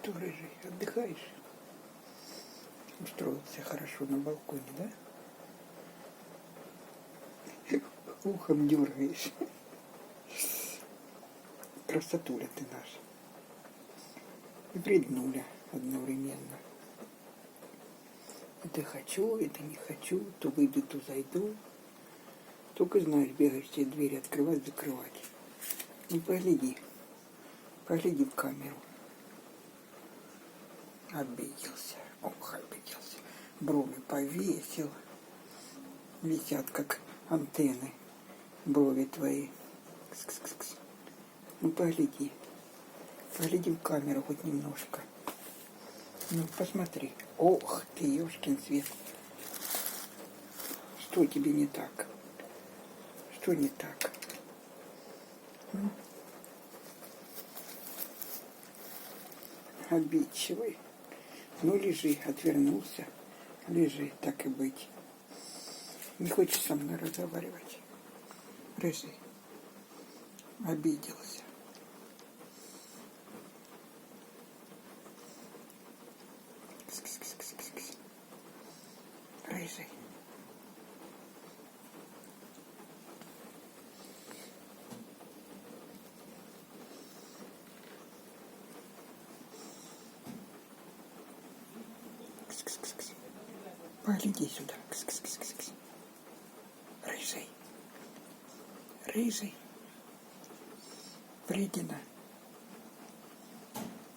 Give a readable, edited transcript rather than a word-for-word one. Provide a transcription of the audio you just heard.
что, рыжий, отдыхаешь? Устроился хорошо на балконе, да? Ухом дергаешь. Красотуля ты наша. И вреднуля одновременно. Это хочу, это не хочу, то выйду, то зайду. Только знаешь, бегаешь тебе двери открывать, закрывать. Ну, погляди. Погляди в камеру. Обиделся. Ох, обиделся. Брови повесил. Висят, как антенны. Брови твои. Кс-кс-кс. Ну, погляди. Погляди в камеру хоть немножко. Ну, посмотри. Ох ты, ёшкин свет. Что тебе не так? Что не так? Обидчивый. Ну, лежи, отвернулся. Лежи, так и быть. Не хочешь со мной разговаривать? Рыжий. Обиделся. Кс-кс-кс-кс-кс. Рыжий. Кс-кс-кс-кс. Погляди сюда. Кс-кс-кс-кс. Рыжий. Рыжий. Вредина.